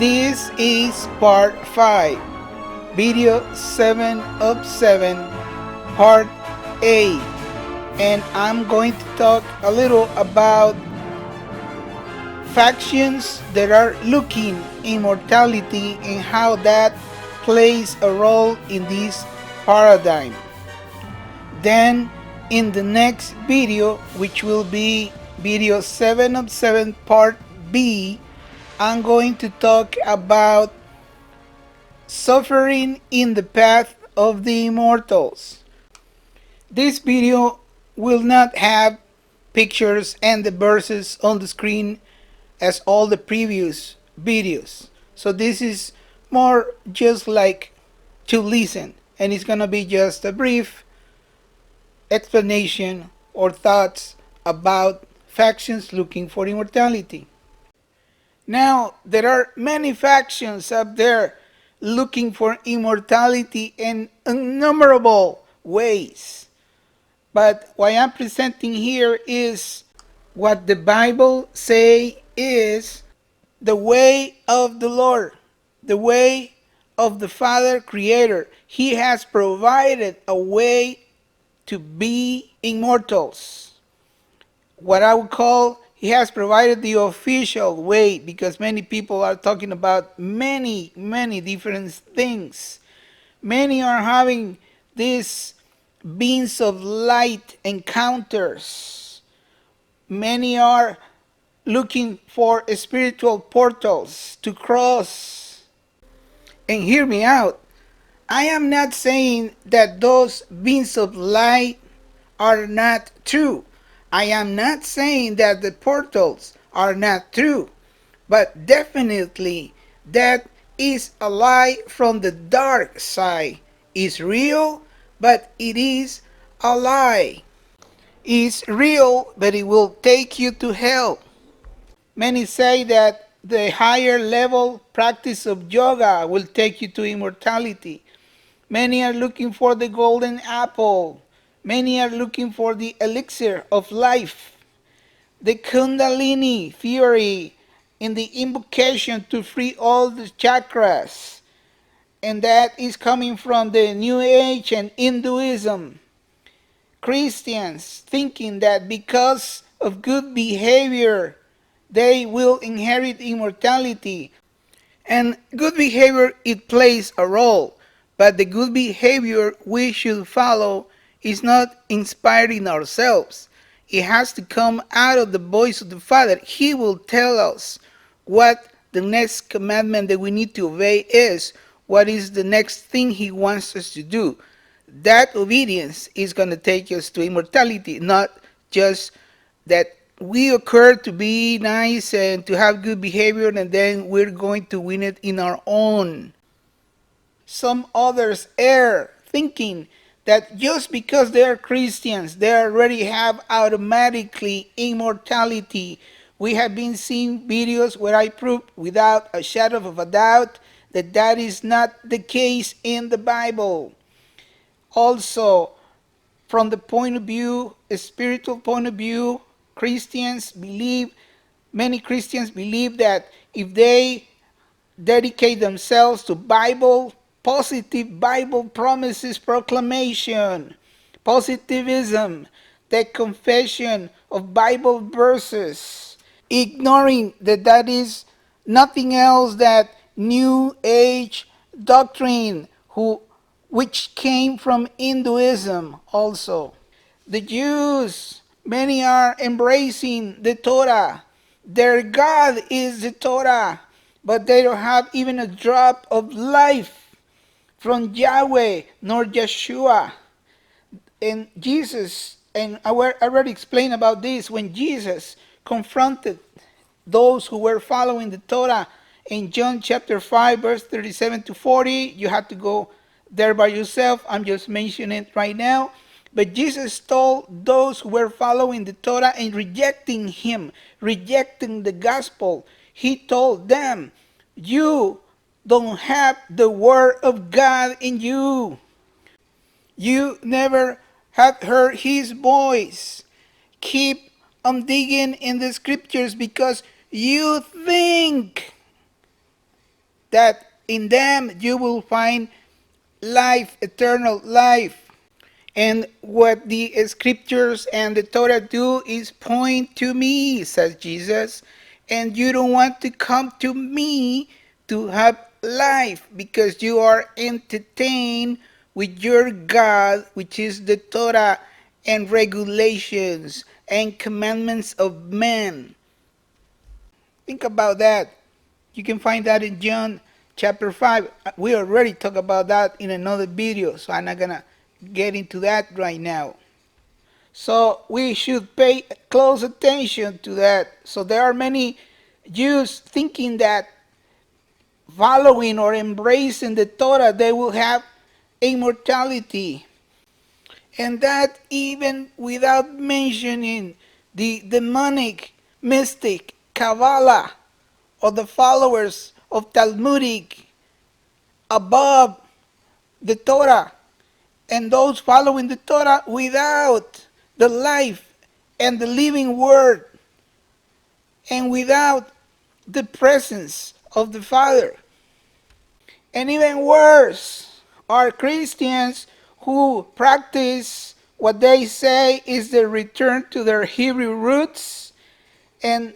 This is part 5, video 7 of 7, part A, and I'm going to talk a little about factions that are looking immortality and how that plays a role in this paradigm. Then in the next video, which will be video 7 of 7 part B, I'm going to talk about suffering in the path of the immortals. This video will not have pictures and the verses on the screen as all the previous videos. So this is more just like to listen, and it's gonna be just a brief explanation or thoughts about factions looking for immortality. Now, there are many factions up there looking for immortality in innumerable ways. But what I'm presenting here is what the Bible say is the way of the Lord, the way of the Father Creator. He has provided a way to be immortals. What I would call, he has provided the official way, because many people are talking about many different things. Many are having these beams of light encounters. Many are looking for spiritual portals to cross. And hear me out. I am not saying that those beams of light are not true. I am not saying that the portals are not true. But definitely that is a lie from the dark side. It's real, but it is a lie. It's real, but it will take you to hell. Many say that the higher level practice of yoga will take you to immortality. Many are looking for the golden apple. Many are looking for the elixir of life. The Kundalini theory in the invocation to free all the chakras. And that is coming from the New Age and Hinduism. Christians thinking that because of good behavior, they will inherit immortality. And good behavior, it plays a role. But the good behavior we should follow is not inspired in ourselves. It has to come out of the voice of the Father. He will tell us what the next commandment that we need to obey is, what is the next thing He wants us to do. That obedience is going to take us to immortality, not just that we occur to be nice and to have good behavior and then we're going to win it in our own. Some others err thinking that just because they are Christians, they already have automatically immortality. We have been seeing videos where I prove without a shadow of a doubt that that is not the case in the Bible. Also, from the point of view, a spiritual point of view, many Christians believe that if they dedicate themselves to positive Bible promises proclamation, positivism, the confession of Bible verses, ignoring that that is nothing else that New Age doctrine which came from Hinduism also. The Jews, many are embracing the Torah. Their God is the Torah, but they don't have even a drop of life from Yahweh nor Yeshua. And Jesus, and I already explained about this, when Jesus confronted those who were following the Torah in John chapter 5 verse 37 to 40, you have to go there by yourself. I'm just mentioning it right now. But Jesus told those who were following the Torah and rejecting Him, rejecting the gospel, He told them, you don't have the word of God in you. You never have heard His voice. Keep on digging in the scriptures because you think that in them you will find life, eternal life. And what the scriptures and the Torah do is point to me, says Jesus. And you don't want to come to me to have life because you are entertained with your God, which is the Torah and regulations and commandments of men. Think about that. You can find that in John chapter 5. We already talked about that in another video, so I'm not going to get into that right now. So we should pay close attention to that. So there are many Jews thinking that following or embracing the Torah, they will have immortality. And that even without mentioning the demonic, mystic, Kabbalah, or the followers of Talmudic above the Torah, and those following the Torah without the life and the living word, and without the presence of the Father. And even worse are Christians who practice what they say is the return to their Hebrew roots, and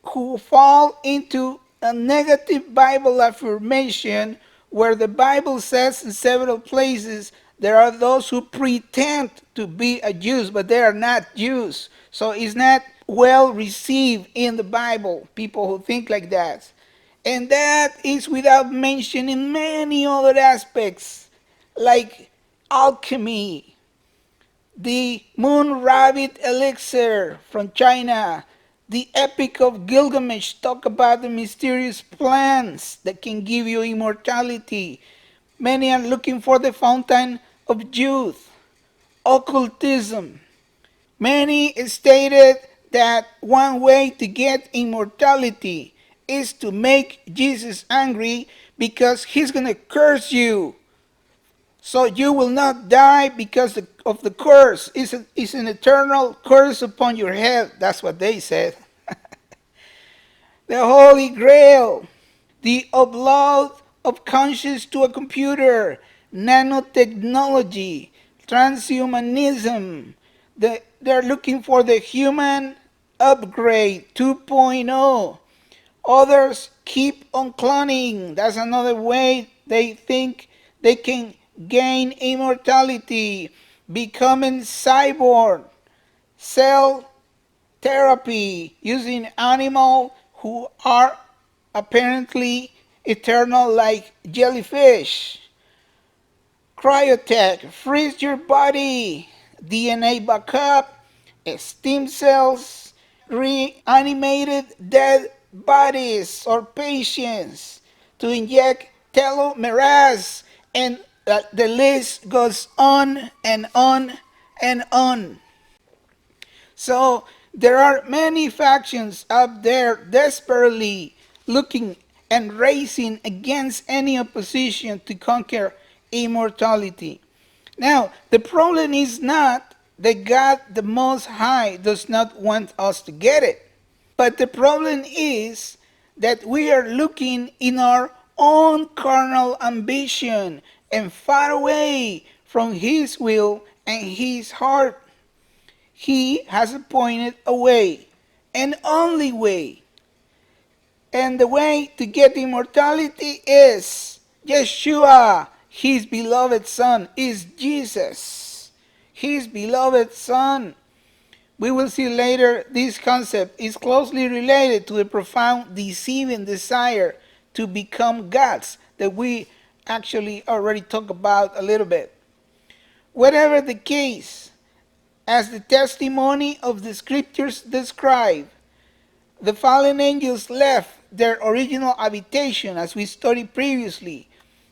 who fall into a negative Bible affirmation where the Bible says in several places there are those who pretend to be a Jews, but they are not Jews. So it's not well received in the Bible, people who think like that. And that is without mentioning many other aspects like alchemy, the moon rabbit elixir from China, the Epic of Gilgamesh talk about the mysterious plants that can give you immortality. Many are looking for the fountain of youth, occultism. Many stated that one way to get immortality is to make Jesus angry because he's going to curse you. So you will not die because of the curse. It's an eternal curse upon your head. That's what they said. The Holy Grail, the upload of conscience to a computer, nanotechnology, transhumanism. They're looking for the human upgrade 2.0. Others keep on cloning. That's another way they think they can gain immortality, becoming cyborg, cell therapy, using animals who are apparently eternal like jellyfish. Cryotech, freeze your body, DNA backup, stem cells, reanimated dead bodies or patients to inject telomerase, and the list goes on and on and on. So there are many factions out there desperately looking and racing against any opposition to conquer immortality. Now, the problem is not that God the Most High does not want us to get it, but the problem is that we are looking in our own carnal ambition and far away from His will and His heart. He has appointed a way, an only way. And the way to get immortality is Yeshua, His beloved Son, is Jesus, His beloved Son. We will see later this concept is closely related to the profound deceiving desire to become gods that we actually already talked about a little bit. Whatever the case, as the testimony of the scriptures describe, the fallen angels left their original habitation, as we studied previously,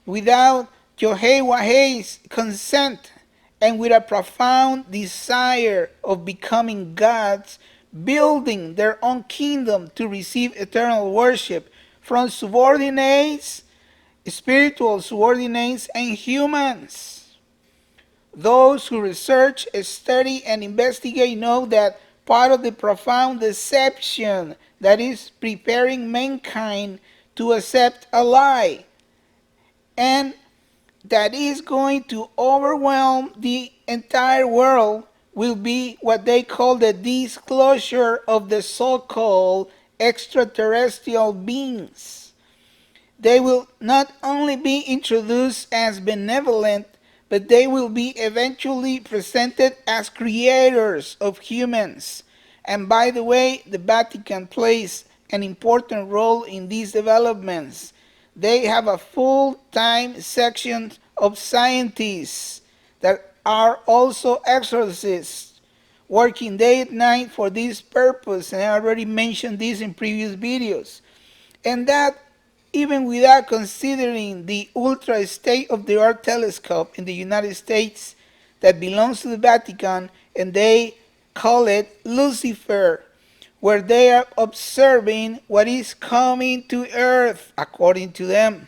without Jehovah's consent and with a profound desire of becoming gods, building their own kingdom to receive eternal worship from subordinates, spiritual subordinates, and humans. Those who research, study, and investigate know that part of the profound deception that is preparing mankind to accept a lie and that is going to overwhelm the entire world will be what they call the disclosure of the so-called extraterrestrial beings. They will not only be introduced as benevolent, but they will be eventually presented as creators of humans. And by the way, the Vatican plays an important role in these developments. They have a full-time section of scientists that are also exorcists, working day and night for this purpose, and I already mentioned this in previous videos. And that even without considering the ultra state-of-the-art telescope in the United States that belongs to the Vatican, and they call it Lucifer, where they are observing what is coming to earth according to them.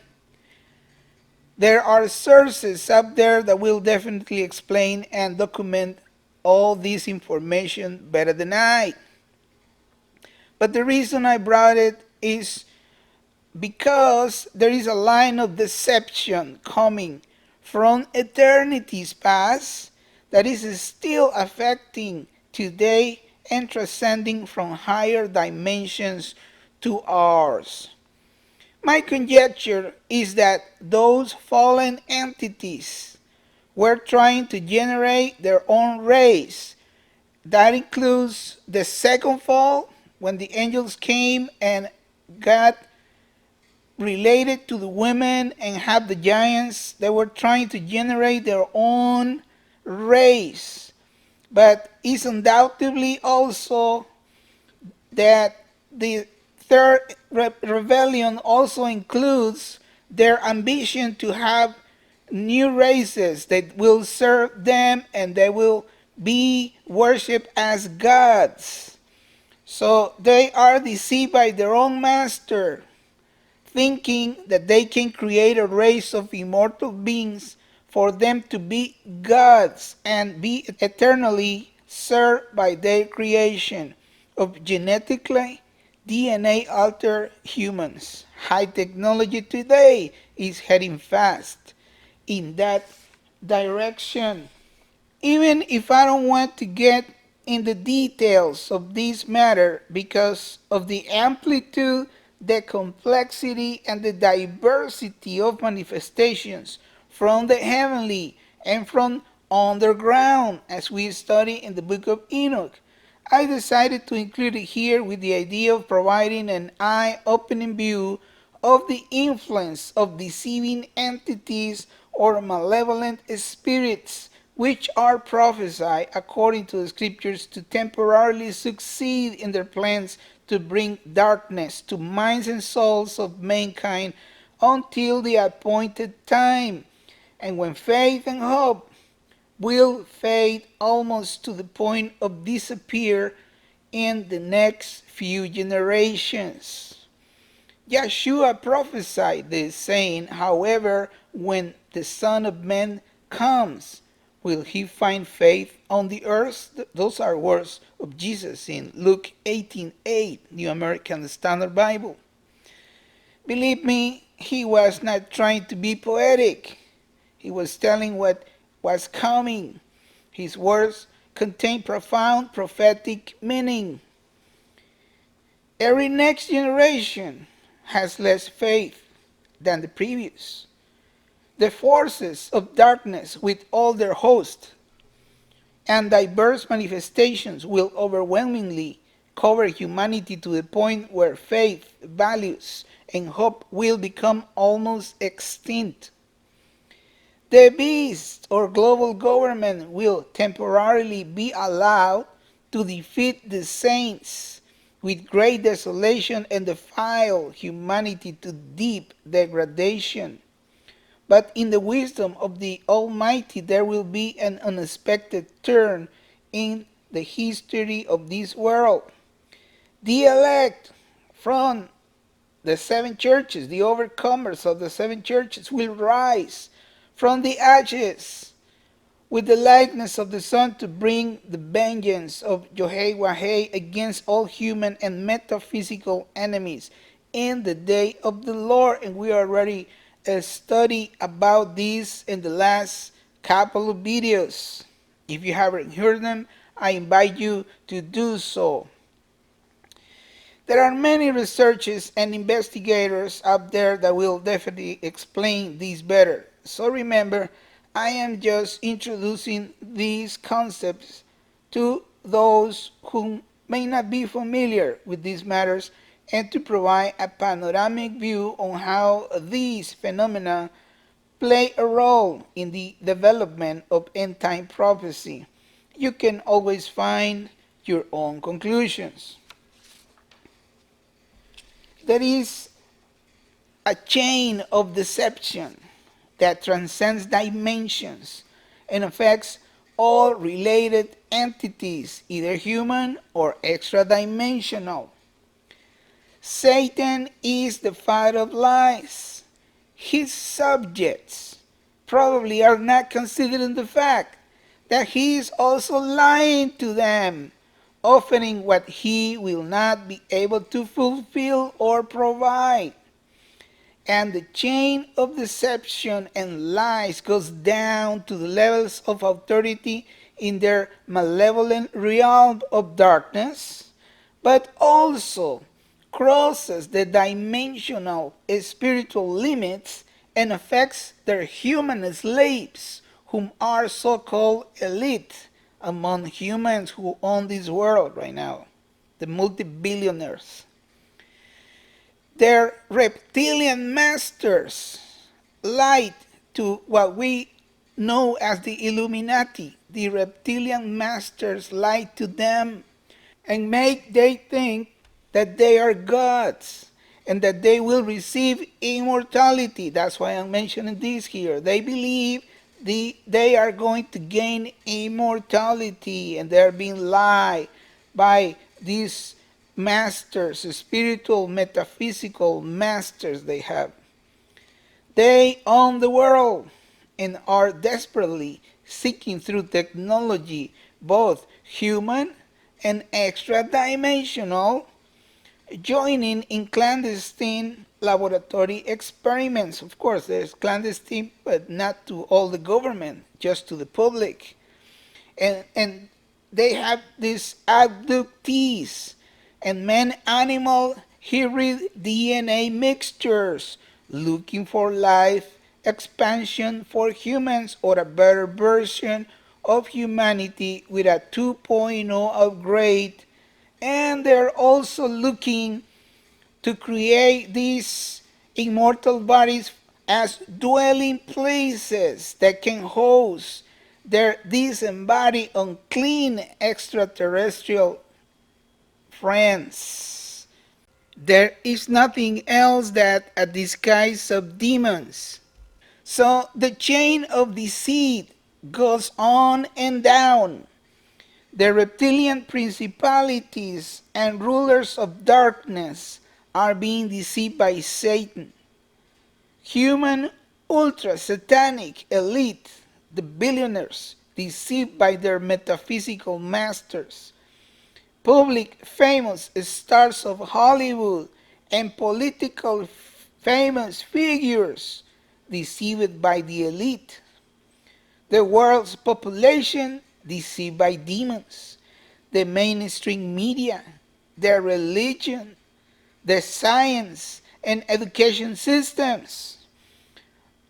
There are sources up there that will definitely explain and document all this information better than I. But the reason I brought it is because there is a line of deception coming from eternities past that is still affecting today and transcending from higher dimensions to ours. My conjecture is that those fallen entities were trying to generate their own race. That includes the second fall, when the angels came and got related to the women and have the giants. They were trying to generate their own race. But it's undoubtedly also that the third rebellion also includes their ambition to have new races that will serve them and they will be worshipped as gods. So they are deceived by their own master, thinking that they can create a race of immortal beings for them to be gods and be eternally served by their creation of genetically DNA altered humans. High technology today is heading fast in that direction. Even if I don't want to get in the details of this matter because of the amplitude, the complexity, and the diversity of manifestations from the heavenly and from underground, as we study in the book of Enoch, I decided to include it here with the idea of providing an eye-opening view of the influence of deceiving entities or malevolent spirits which are prophesied according to the scriptures to temporarily succeed in their plans to bring darkness to minds and souls of mankind until the appointed time, and when faith and hope will fade almost to the point of disappear in the next few generations. Yahshua prophesied this, saying, however, when the Son of Man comes, will he find faith on the earth? Those are words of Jesus in Luke 18:8, New American Standard Bible. Believe me, he was not trying to be poetic. He was telling what was coming. His words contain profound prophetic meaning. Every next generation has less faith than the previous. The forces of darkness, with all their host and diverse manifestations, will overwhelmingly cover humanity to the point where faith, values, and hope will become almost extinct. The beast or global government will temporarily be allowed to defeat the saints with great desolation and defile humanity to deep degradation. But in the wisdom of the Almighty, there will be an unexpected turn in the history of this world. The elect from the seven churches, the overcomers of the seven churches, will rise from the ashes with the likeness of the Son to bring the vengeance of Yahweh against all human and metaphysical enemies in the day of the Lord. And we already a study about this in the last couple of videos. If you haven't heard them, I invite you to do so. There are many researchers and investigators out there that will definitely explain this better. So remember, I am just introducing these concepts to those who may not be familiar with these matters and to provide a panoramic view on how these phenomena play a role in the development of end-time prophecy. You can always find your own conclusions. There is a chain of deception that transcends dimensions and affects all related entities, either human or extra-dimensional. Satan is the father of lies. His subjects probably are not considering the fact that he is also lying to them, offering what he will not be able to fulfill or provide. And the chain of deception and lies goes down to the levels of authority in their malevolent realm of darkness, but also crosses the dimensional spiritual limits and affects their human slaves, whom are so-called elite among humans who own this world right now, the multi-billionaires. Their reptilian masters lied to what we know as the Illuminati. The reptilian masters lied to them and make they think that they are gods and that they will receive immortality. That's why I'm mentioning this here. They believe they are going to gain immortality, and they're being lied by these masters, spiritual, metaphysical masters they have. They own the world and are desperately seeking through technology, both human and extra-dimensional, joining in clandestine laboratory experiments. Of course, there's clandestine, but not to all the government, just to the public. And they have these abductees and man-animal hybrid DNA mixtures looking for life expansion for humans or a better version of humanity with a 2.0 upgrade. And they're also looking to create these immortal bodies as dwelling places that can host their disembodied, unclean extraterrestrial friends. There is nothing else that a disguise of demons. So the chain of deceit goes on and down. The reptilian principalities and rulers of darkness are being deceived by Satan. Human ultra-satanic elite, the billionaires, deceived by their metaphysical masters. Public famous stars of Hollywood and political famous figures, deceived by the elite. The world's population deceived by demons, the mainstream media, their religion, the science and education systems.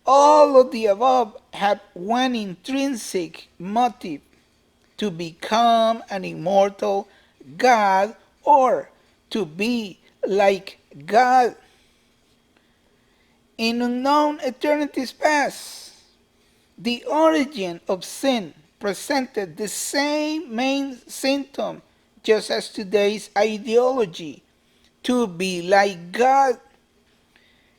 All of the above have one intrinsic motive: to become an immortal God or to be like God. In unknown eternities past, the origin of sin presented the same main symptom just as today's ideology: to be like God.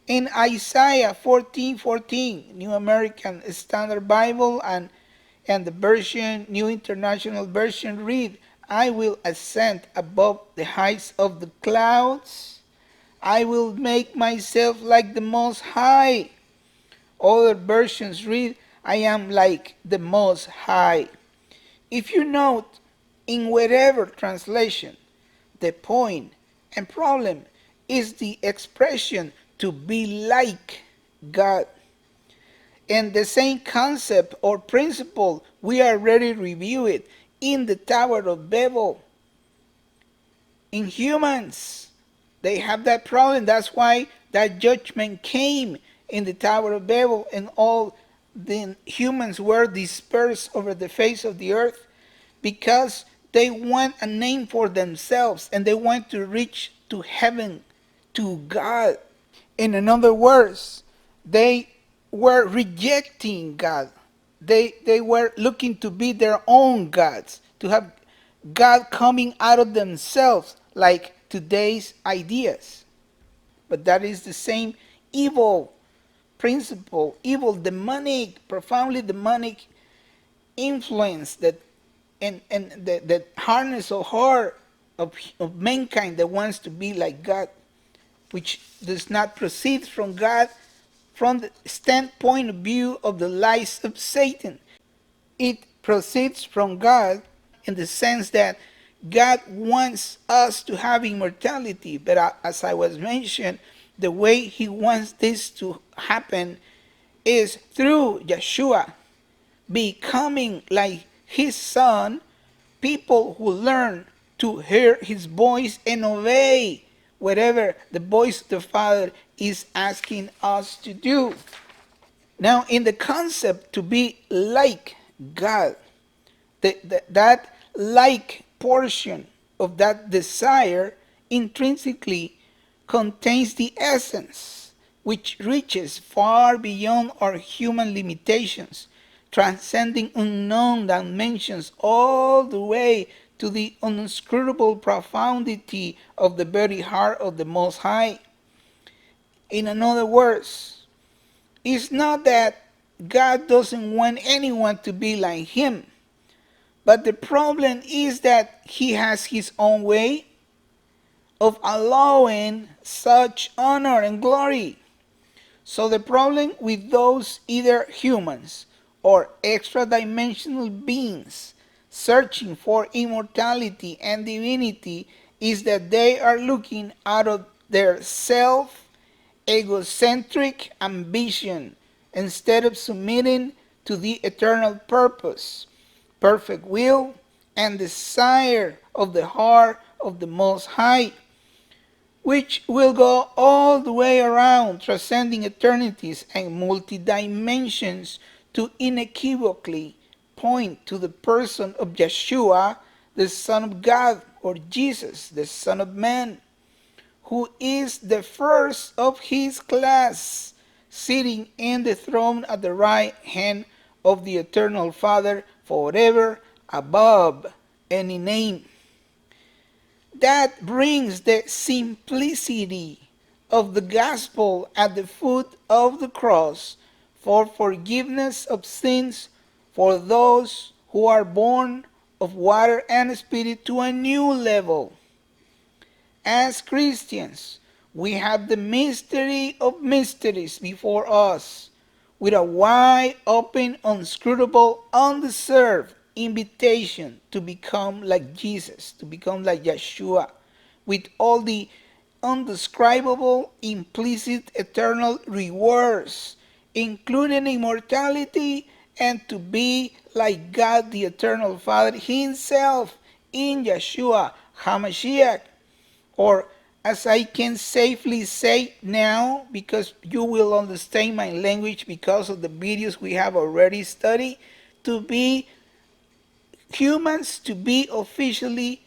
In Isaiah 14:14, New American Standard Bible and the version, New International Version read, I will ascend above the heights of the clouds. I will make myself like the Most High. Other versions read, I am like the Most High. If you note, in whatever translation, the point and problem is the expression to be like God. And the same concept or principle, we already review it in the Tower of Babel. In humans, they have that problem. That's why that judgment came in the Tower of Babel, and all the humans were dispersed over the face of the earth because they want a name for themselves and they want to reach to heaven, to God. In other words, they were rejecting God. They were looking to be their own gods, to have God coming out of themselves like today's ideas. But that is the same evil principle, evil, demonic, profoundly demonic influence that and the hardness or heart of mankind that wants to be like God, which does not proceed from God from the standpoint of view of the lies of Satan. It proceeds from God in the sense that God wants us to have immortality, but as I was mentioned, the way He wants this to happen is through Yeshua becoming like His Son, people who learn to hear His voice and obey whatever the voice of the Father is asking us to do. Now, in the concept to be like God, that like portion of that desire intrinsically contains the essence, which reaches far beyond our human limitations, transcending unknown dimensions all the way to the unscrutable profundity of the very heart of the Most High. In other words, it's not that God doesn't want anyone to be like Him, but the problem is that He has His own way of allowing such honor and glory. So the problem with those either humans or extra dimensional beings searching for immortality and divinity is that they are looking out of their self egocentric ambition instead of submitting to the eternal purpose, perfect will, and desire of the heart of the Most High, which will go all the way around, transcending eternities and multi-dimensions to inequivocally point to the person of Yeshua, the Son of God, or Jesus, the Son of Man, who is the first of His class, sitting in the throne at the right hand of the eternal Father, forever above any name. That brings the simplicity of the gospel at the foot of the cross for forgiveness of sins for those who are born of water and spirit to a new level. As Christians, we have the mystery of mysteries before us, with a wide open, unscrutable, undeserved invitation to become like Jesus, to become like Yeshua, with all the undescribable, implicit, eternal rewards, including immortality, and to be like God the Eternal Father Himself in Yeshua HaMashiach. Or, as I can safely say now, because you will understand my language because of the videos we have already studied, to be humans, to be officially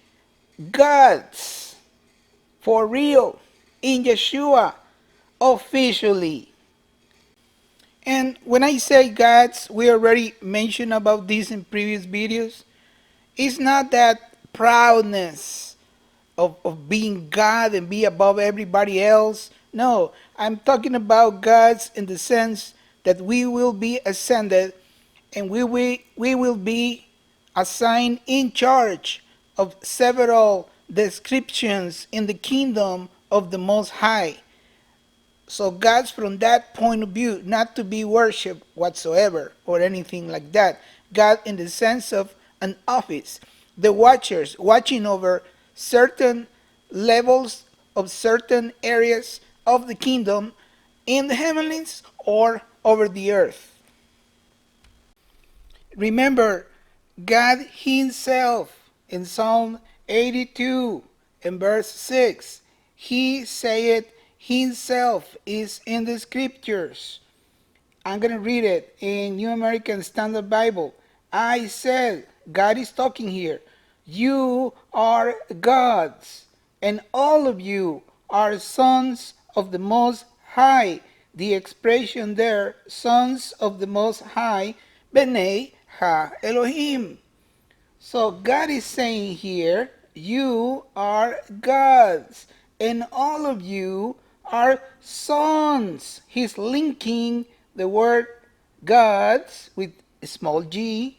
gods, for real, in Yeshua, officially. And when I say gods, we already mentioned about this in previous videos. It's not that proudness of being God and be above everybody else. No, I'm talking about gods in the sense that we will be ascended and we will be assigned in charge of several descriptions in the kingdom of the Most High. So God's from that point of view, not to be worshipped whatsoever or anything like that. God in the sense of an office. The watchers watching over certain levels of certain areas of the kingdom in the heavens or over the earth. Remember, God Himself in Psalm 82 and verse 6, He said Himself is in the scriptures. I'm going to read it in New American Standard Bible. I said, God is talking here, you are gods, and all of you are sons of the Most High. The expression there, sons of the Most High, B'nai Ha Elohim. So God is saying here, you are gods, and all of you are sons. He's linking the word gods with small g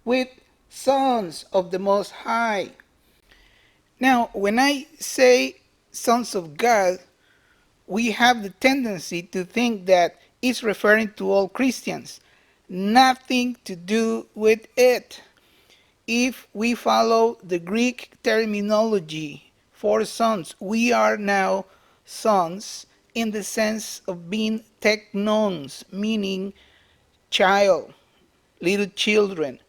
with sons of the Most High. Now, when I say sons of God, we have the tendency to think that it's referring to all Christians. Nothing to do with it. If we follow the Greek terminology for sons, we are now sons in the sense of being teknons, meaning child, little children.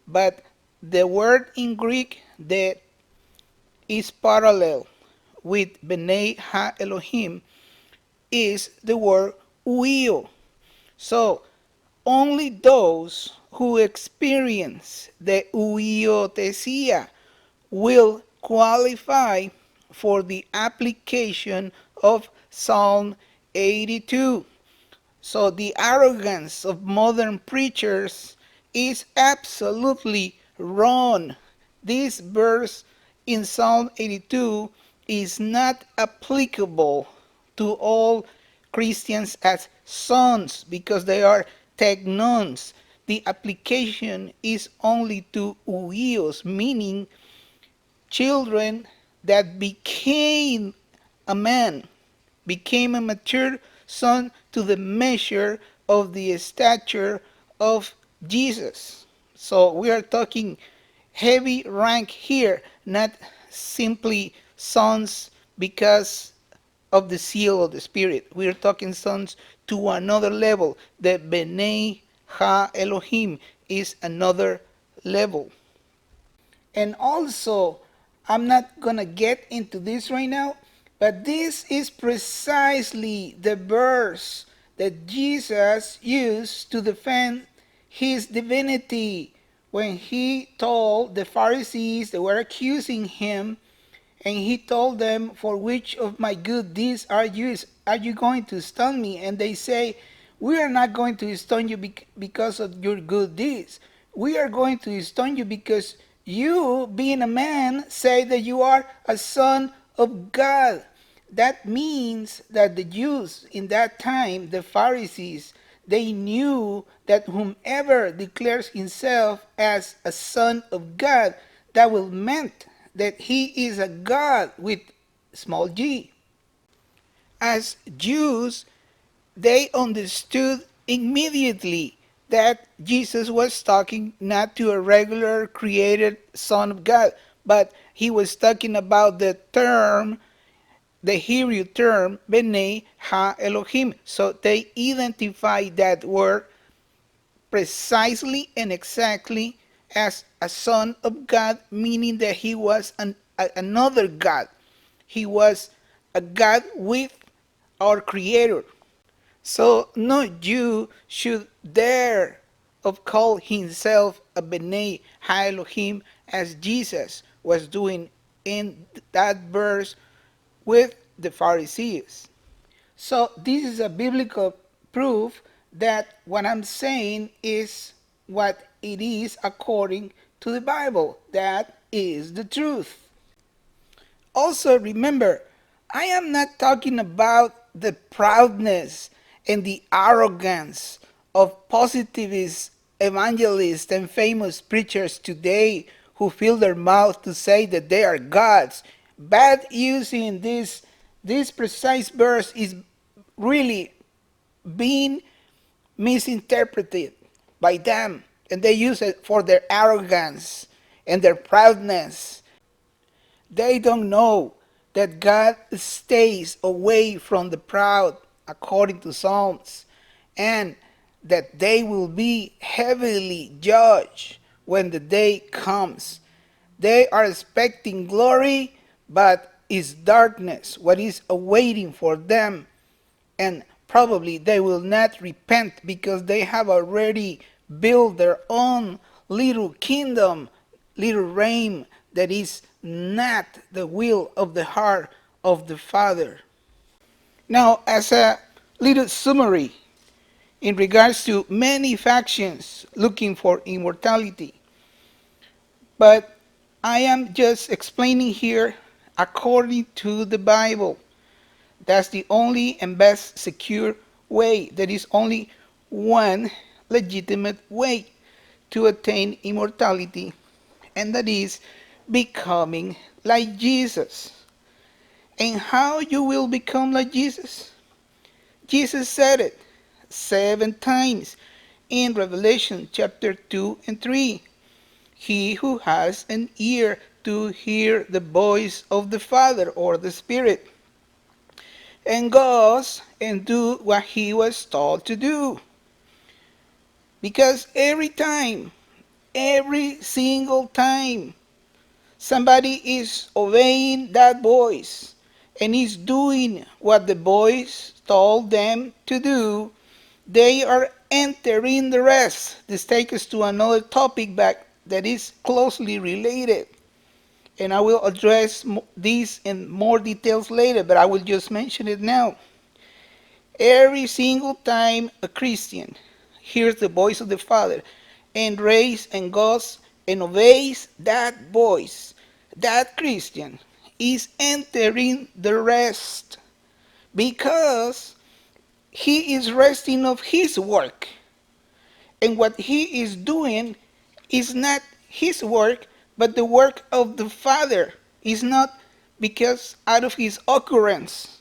But the word in Greek that is parallel with B'nai Ha Elohim is the word uio. So only those who experience the uiothesia will qualify for the application of Psalm 82. So the arrogance of modern preachers is absolutely wrong. This verse in Psalm 82 is not applicable to all Christians as sons because they are teknons. The application is only to uios, meaning children that became a man, became a mature son to the measure of the stature of Jesus. So we are talking heavy rank here, not simply sons because of the seal of the Spirit. We are talking sons to another level. The B'nai Ha Elohim is another level. And also, I'm not going to get into this right now, but this is precisely the verse that Jesus used to defend his divinity when he told the Pharisees that were accusing him, and he told them, for which of my good deeds are you going to stone me? And they say, we are not going to stone you because of your good deeds. We are going to stone you because you, being a man, say that you are a son of God. That means that the Jews in that time, the Pharisees, they knew that whomever declares himself as a son of God, that will meant that he is a God with small g. As Jews, they understood immediately that Jesus was talking not to a regular created Son of God, but he was talking about the term, the Hebrew term, B'nai Ha Elohim. So they identified that word precisely and exactly as a son of God, meaning that he was another God. He was a God with our Creator. So no Jew should dare of call himself a B'nai Ha Elohim as Jesus was doing in that verse with the Pharisees. So this is a biblical proof that what I'm saying is what it is according to the Bible. That is the truth. Also remember, I am not talking about the proudness and the arrogance of positivist evangelists and famous preachers today who fill their mouth to say that they are gods. Bad using this precise verse is really being misinterpreted by them, and they use it for their arrogance and their proudness. They don't know that God stays away from the proud according to Psalms, and that they will be heavily judged when the day comes. They are expecting glory, but is darkness what is awaiting for them, and probably they will not repent because they have already built their own little kingdom, little reign that is not the will of the heart of the Father. Now, as a little summary in regards to many factions looking for immortality, but I am just explaining here according to the Bible. That's the only and best secure way. There is only one legitimate way to attain immortality, and that is becoming like Jesus. And how you will become like Jesus? Jesus said it 7 times in Revelation chapter 2 and 3. He who has an ear to hear the voice of the Father or the Spirit, and goes and do what he was told to do. Because every single time, somebody is obeying that voice and is doing what the voice told them to do, they are entering the rest. This takes us to another topic back that is closely related. And I will address these in more details later, but I will just mention it now. Every single time a Christian hears the voice of the Father and raised and goes and obeys that voice, that Christian is entering the rest, because he is resting of his work. And what he is doing is not his work, but the work of the Father. Is not because out of his occurrence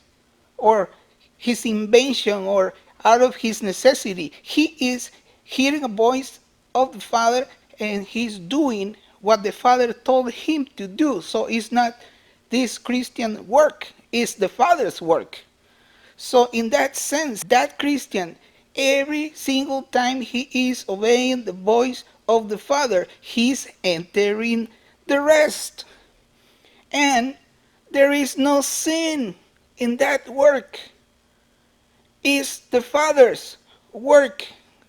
or his invention or out of his necessity. He is hearing a voice of the Father and he's doing what the Father told him to do. So it's not this Christian work, it's the Father's work. So in that sense, that Christian, every single time he is obeying the voice of the Father, he's entering the rest. And there is no sin in that work. It's the Father's work.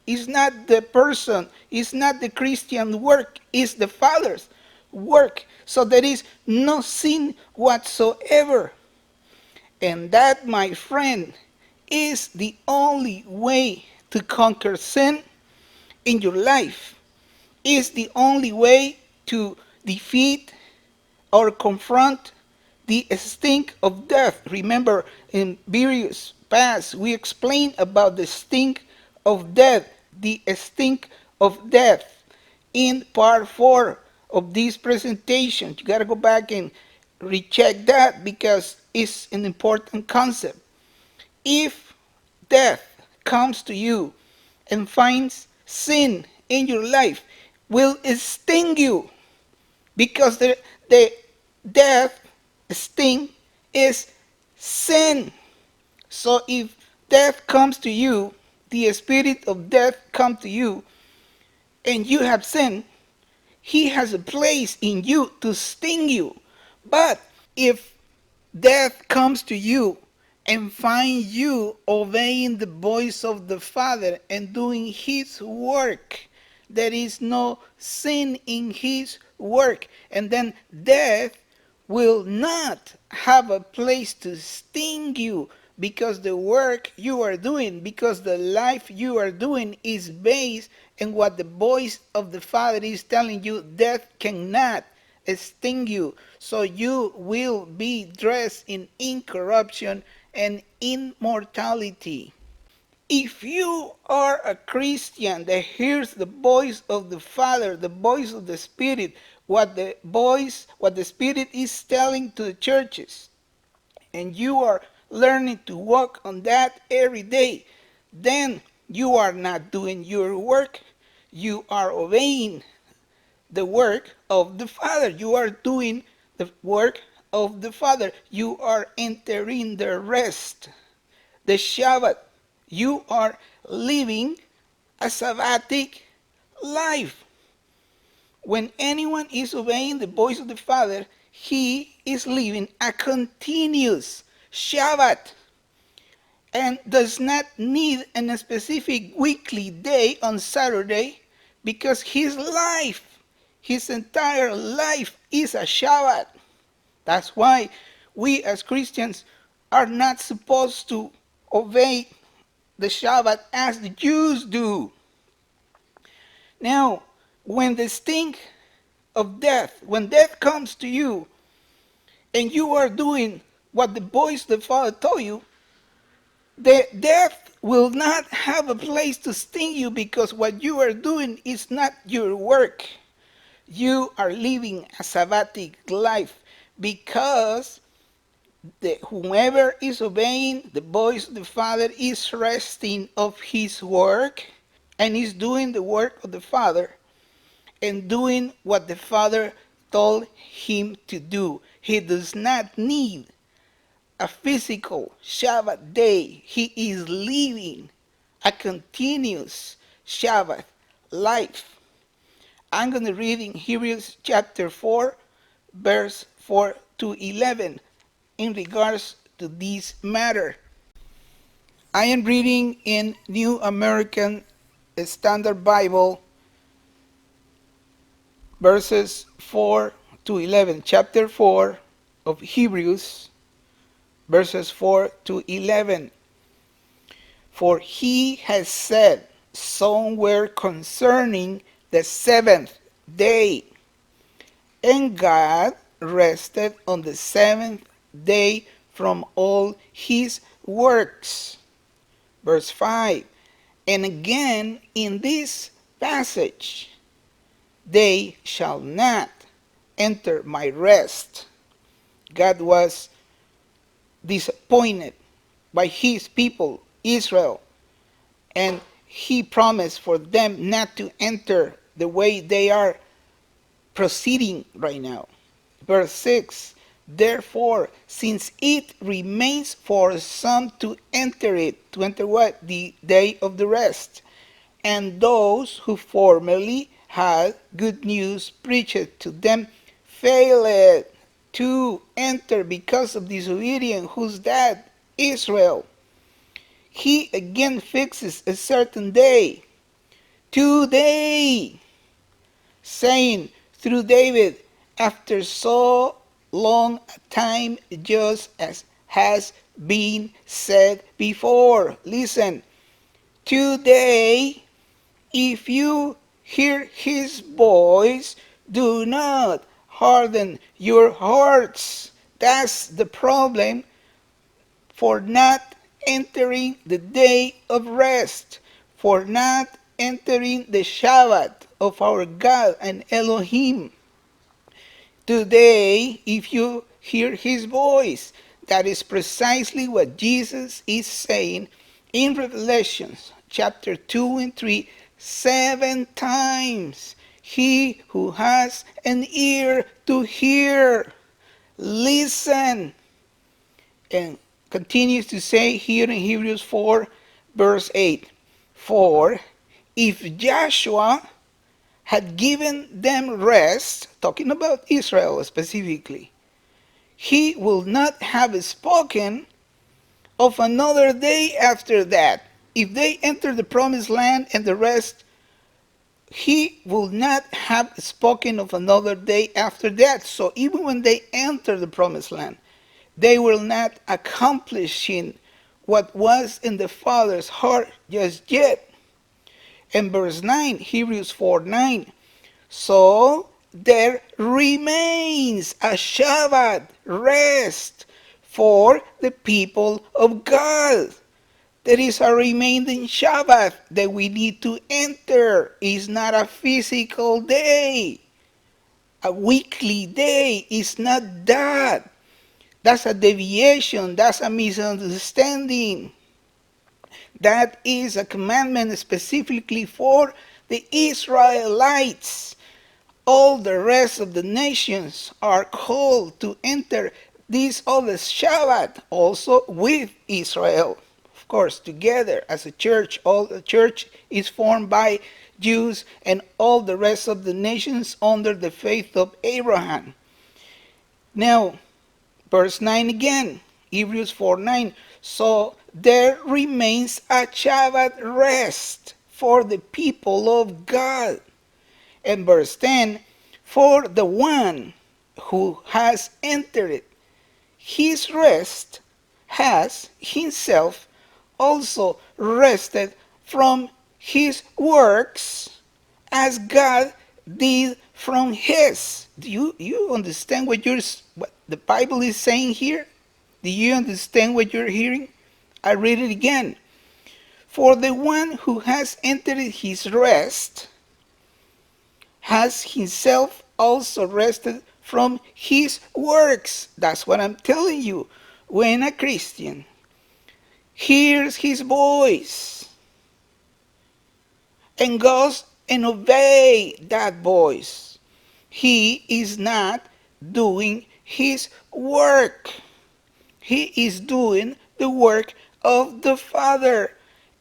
It's not the person. It's not the Christian work. It's the Father's work. So there is no sin whatsoever. And that, my friend, is the only way to conquer sin in your life. Is the only way to defeat or confront the stink of death. Remember, in various past, we explained about the stink of death, the stink of death in part 4 of this presentation. You got to go back and recheck that because it's an important concept. If death comes to you and finds sin in your life, will it sting you? Because the death sting is sin. So if death comes to you, the spirit of death comes to you, and you have sinned, he has a place in you to sting you. But if death comes to you and find you obeying the voice of the Father and doing his work, there is no sin in his work, and then death will not have a place to sting you, because the work you are doing, because the life you are doing is based on what the voice of the Father is telling you. Death cannot sting you. So you will be dressed in incorruption and immortality. If you are a Christian that hears the voice of the Father, the voice of the Spirit, what the Spirit is telling to the churches, and you are learning to walk on that every day, then you are not doing your work. You are obeying the work of the Father. You are doing the work of the Father. You are entering the rest. the Shabbat. You are living a Sabbatic life. When anyone is obeying the voice of the Father, he is living a continuous Shabbat and does not need a specific weekly day on Saturday, because his life, his entire life is a Shabbat. That's why we as Christians are not supposed to obey the Shabbat as the Jews do. Now, when the sting of death, when death comes to you and you are doing what the voice of the Father told you, the death will not have a place to sting you, because what you are doing is not your work. You are living a Sabbatic life, because whomever is obeying the voice of the Father is resting of his work and is doing the work of the Father and doing what the Father told him to do. He does not need a physical Shabbat day. He is living a continuous Shabbat life. I'm going to read in Hebrews chapter 4, verse 4 to 11 in regards to this matter. I am reading in New American Standard Bible, verses 4 to 11, chapter 4 of Hebrews, verses 4 to 11. For he has said somewhere concerning the seventh day, and God rested on the seventh day from all his works. Verse 5. And again in this passage, they shall not enter my rest. God was disappointed by his people, Israel, and he promised for them not to enter the way they are proceeding right now. Verse 6. Therefore, since it remains for some to enter it, to enter what? The day of the rest, and those who formerly had good news preached to them failed to enter because of disobedience. Who's that? Israel. He again fixes a certain day, today, saying through David, after so long a time, just as has been said before. Listen, today, if you hear his voice, do not harden your hearts. That's the problem for not entering the day of rest, for not entering the Shabbat of our God and Elohim. Today, if you hear his voice, that is precisely what Jesus is saying in Revelation chapter 2 and 3, 7 times. He who has an ear to hear, listen. And continues to say here in Hebrews 4, verse 8, for if Joshua had given them rest, talking about Israel specifically, he will not have spoken of another day after that. If they enter the promised land and the rest, he will not have spoken of another day after that. So even when they enter the promised land, they will not accomplishing what was in the Father's heart just yet. In verse 9, Hebrews 4:9, so there remains a Shabbat rest for the people of God. There is a remaining Shabbat that we need to enter. It's not a physical day, a weekly day. It's not that. That's a deviation. That's a misunderstanding. That is a commandment specifically for the Israelites. All the rest of the nations are called to enter this other Shabbat also with Israel. of course, together as a church. All the church is formed by Jews and all the rest of the nations under the faith of Abraham. Now, verse 9 again, Hebrews 4:9. So there remains a Shabbat rest for the people of God. And verse 10, for the one who has entered his rest has himself also rested from his works as God did from his. Do you understand what the Bible is saying here? Do you understand what you're hearing? I read it again. For the one who has entered his rest has himself also rested from his works. That's what I'm telling you. When a Christian hears his voice and goes and obey that voice, he is not doing his work. He is doing the work of the Father.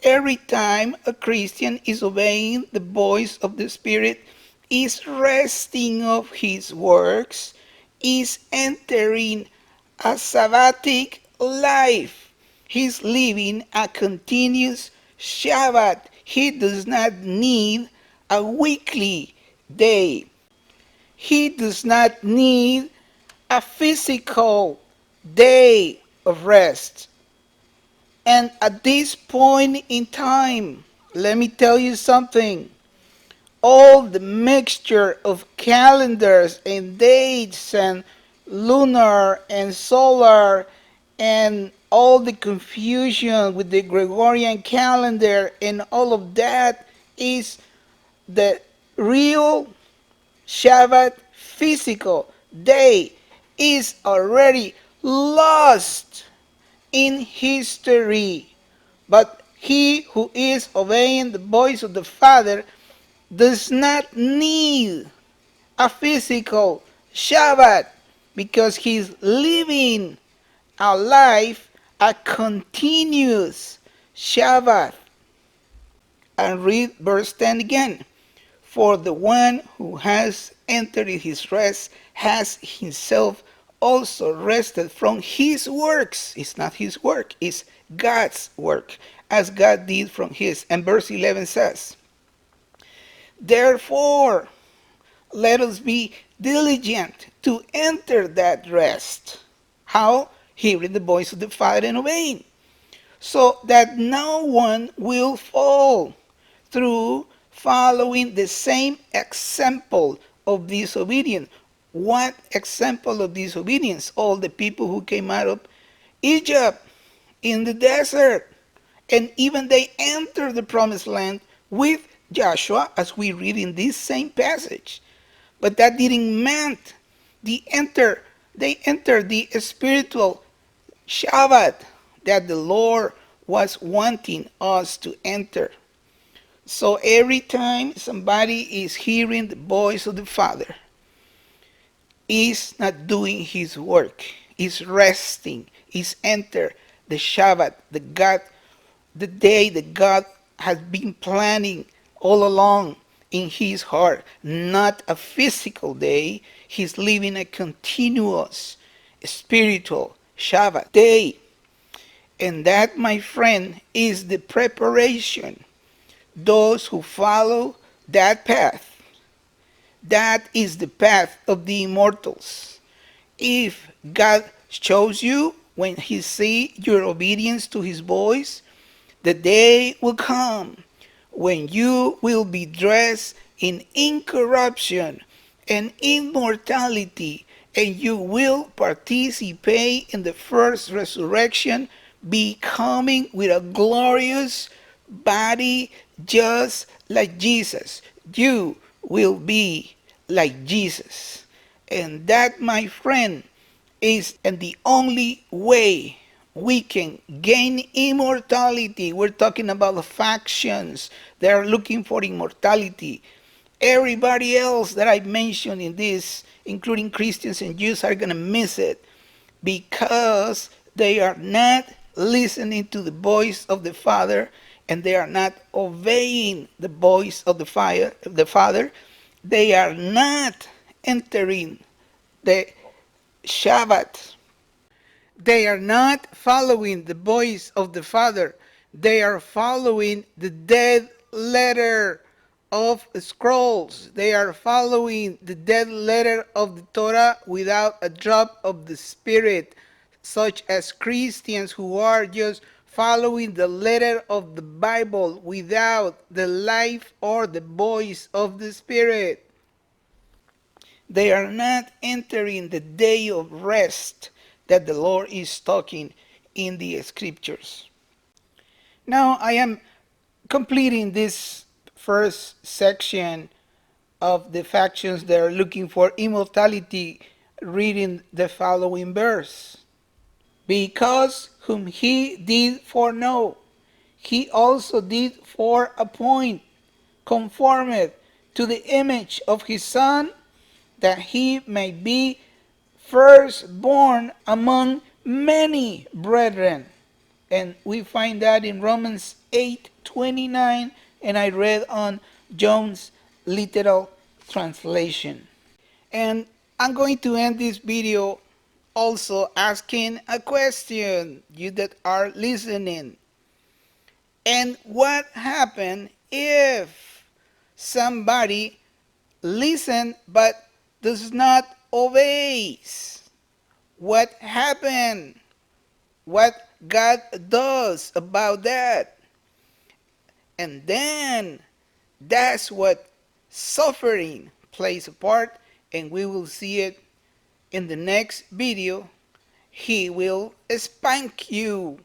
Every time a Christian is obeying the voice of the Spirit, is resting of his works, is entering a sabbatic life. He's living a continuous Shabbat. He does not need a weekly day. He does not need a physical day of rest. And at this point in time, let me tell you something. All the mixture of calendars and dates and lunar and solar and all the confusion with the Gregorian calendar and all of that is the real Shabbat physical day is already lost in history. But he who is obeying the voice of the Father does not need a physical Shabbat because he's living a life, a continuous Shabbat. And read verse 10 again. For the one who has entered his rest has himself also rested from his works. It's not his work, it's God's work, as God did from his. And verse 11 says, therefore, let us be diligent to enter that rest. How? Hearing the voice of the Father and obeying. So that no one will fall through following the same example of disobedience. What example of disobedience? All the people who came out of Egypt in the desert. And even they entered the promised land with Joshua, as we read in this same passage. But that didn't mean they entered the spiritual Shabbat that the Lord was wanting us to enter. So every time somebody is hearing the voice of the Father, is not doing his work, is resting, is enter the Shabbat, the day that God has been planning all along in his heart, not a physical day. He's living a continuous spiritual Shabbat day. And that, my friend, is the preparation. Those who follow that path, that is the path of the immortals. If God shows you, when he see your obedience to his voice, the day will come when you will be dressed in incorruption and immortality, and you will participate in the first resurrection, becoming with a glorious body just like Jesus. You will be like Jesus. And that, my friend, is and the only way we can gain immortality. We're talking about the factions that are looking for immortality. Everybody else that I mentioned in this, including Christians and Jews, are going to miss it because they are not listening to the voice of the Father, and they are not obeying the voice of the Father, they are not entering the Shabbat. They are not following the voice of the Father. They are following the dead letter of scrolls. They are following the dead letter of the Torah without a drop of the Spirit, such as Christians who are just following the letter of the Bible without the life or the voice of the Spirit. They are not entering the day of rest that the Lord is talking in the scriptures. Now I am completing this first section of the factions that are looking for immortality, reading the following verse. Because whom he did foreknow, he also did foreappoint, conformed to the image of his Son, that he may be firstborn among many brethren. And we find that in Romans 8:29, and I read on Jones literal translation. And I'm going to end this video also asking a question, you that are listening. And what happened if somebody listen but does not obey? What happened? What God does about that? And then that's what suffering plays a part, and we will see it in the next video. He will spank you,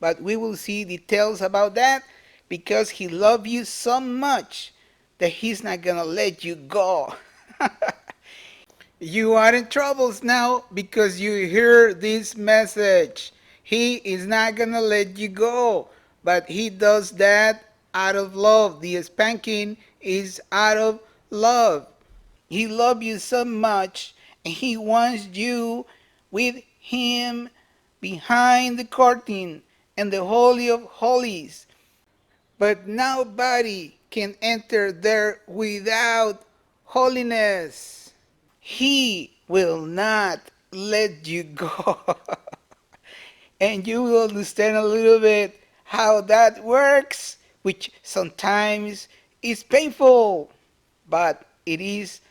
but we will see details about that, because he loves you so much that he's not gonna let you go. You are in troubles now because you hear this message. He is not gonna let you go, but he does that out of love. The spanking is out of love. He loves you so much, and he wants you with him behind the curtain and the Holy of Holies. But nobody can enter there without holiness. He will not let you go. And you will understand a little bit how that works, which sometimes is painful, but it is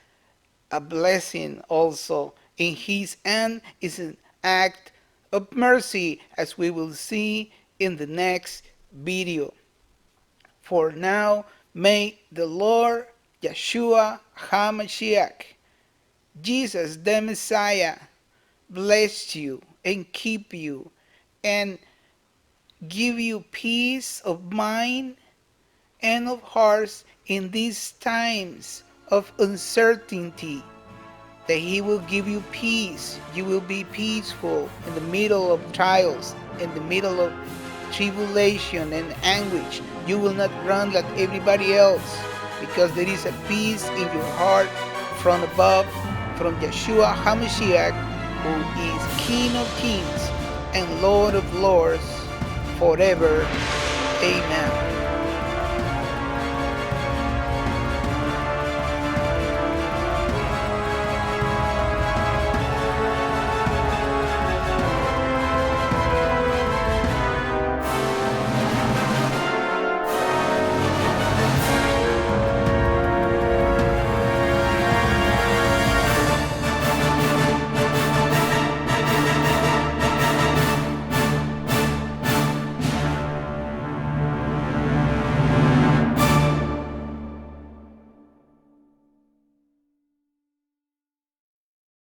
a blessing also. In his end is an act of mercy, as we will see in the next video. For now, may the Lord Yahshua HaMashiach, Jesus the Messiah, bless you and keep you and give you peace of mind and of hearts in these times of uncertainty. That he will give you peace. You will be peaceful in the middle of trials, in the middle of tribulation and anguish. You will not run like everybody else, because there is a peace in your heart from above, from Yahshua HaMashiach, who is King of Kings and Lord of Lords forever. Amen.